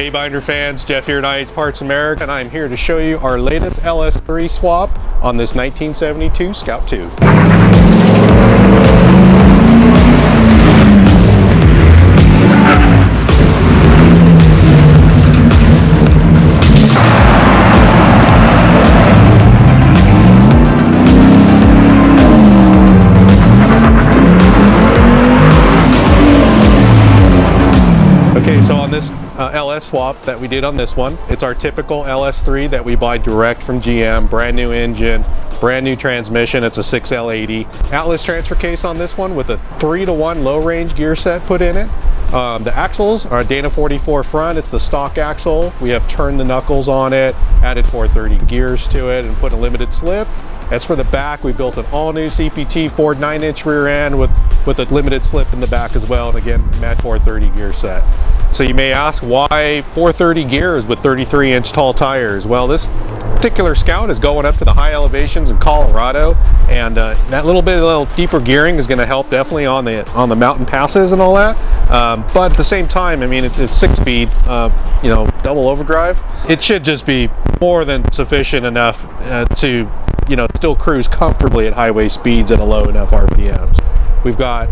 Hey binder fans, Jeff here at IH Parts America, and I'm here to show you our latest LS3 swap on this 1972 Scout 2. Okay, so on this LS swap that we did on this one, it's our typical LS3 that we buy direct from GM, brand new engine, brand new transmission. It's a 6L80. Atlas transfer case on this one with a 3-to-1 low range gear set put in it. The axles are a Dana 44 front. It's the stock axle. We have turned the knuckles on it, added 430 gears to it, and put a limited slip. As for the back, we built an all-new CPT Ford 9-inch rear end with a limited slip in the back as well, and again, match 430 gear set. So you may ask, why 430 gears with 33-inch tall tires? Well, this particular Scout is going up to the high elevations in Colorado, and that little deeper gearing is going to help definitely on the mountain passes and all that. But at the same time, I mean, it's 6-speed, double overdrive. It should just be more than sufficient enough to still cruise comfortably at highway speeds at a low enough RPMs. We've got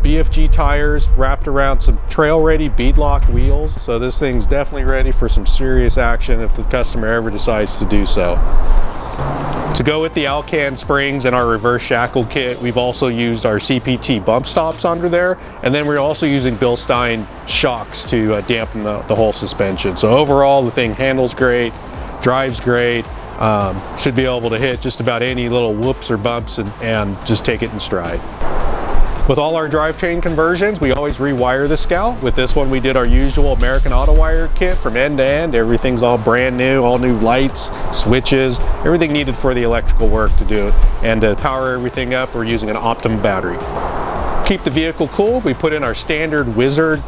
BFG tires wrapped around some trail-ready beadlock wheels, so this thing's definitely ready for some serious action if the customer ever decides to do so. To go with the Alcan springs and our reverse shackle kit, we've also used our CPT bump stops under there, and then we're also using Bilstein shocks to dampen the whole suspension. So overall, the thing handles great, drives great, should be able to hit just about any little whoops or bumps and just take it in stride. With all our drivetrain conversions, we always rewire the Scout. With this one, we did our usual American Auto Wire kit from end to end. Everything's all brand new, all new lights, switches, everything needed for the electrical work to do it. And to power everything up, we're using an Optimum battery. Keep the vehicle cool, we put in our standard Wizard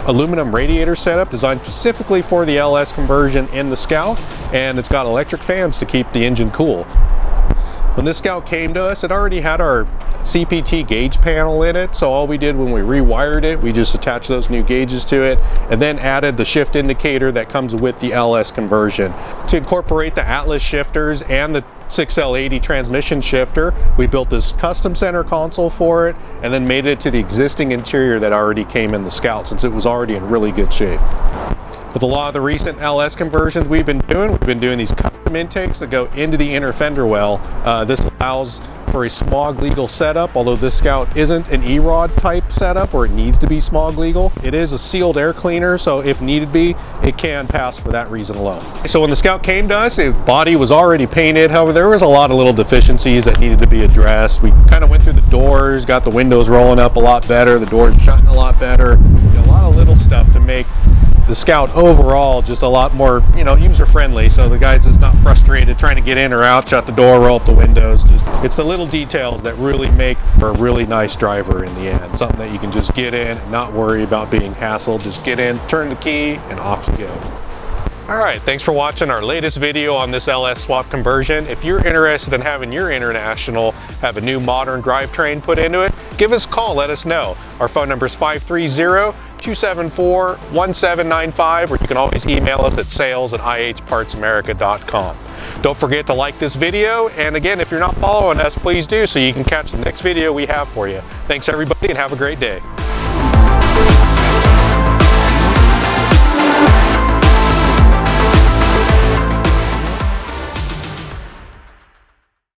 aluminum radiator setup designed specifically for the LS conversion in the Scout, and it's got electric fans to keep the engine cool. When this Scout came to us, it already had our CPT gauge panel in it, so all we did when we rewired it, we just attached those new gauges to it and then added the shift indicator that comes with the LS conversion. To incorporate the Atlas shifters and the 6L80 transmission shifter, we built this custom center console for it and then made it to the existing interior that already came in the Scout, since it was already in really good shape. With a lot of the recent LS conversions we've been doing these custom intakes that go into the inner fender well. This allows for a smog legal setup, although this Scout isn't an E-rod type setup where it needs to be smog legal. It is a sealed air cleaner, so if needed be, it can pass for that reason alone. So when the Scout came to us, the body was already painted. However, there was a lot of little deficiencies that needed to be addressed. We kind of went through the doors, got the windows rolling up a lot better, the doors shutting a lot better, a lot of little stuff to make the Scout overall just a lot more, user friendly, so the guy's just not frustrated trying to get in or out, shut the door, roll up the windows. It's the little details that really make for a really nice driver in the end. Something that you can just get in and not worry about being hassled. Just get in, turn the key, and off you go. Alright, thanks for watching our latest video on this LS swap conversion. If you're interested in having your International have a new modern drivetrain put into it, give us a call, let us know. Our phone number is 530-274-1795, or you can always email us at sales@ihpartsamerica.com. Don't forget to like this video, and again, if you're not following us, please do so you can catch the next video we have for you. Thanks everybody, and have a great day.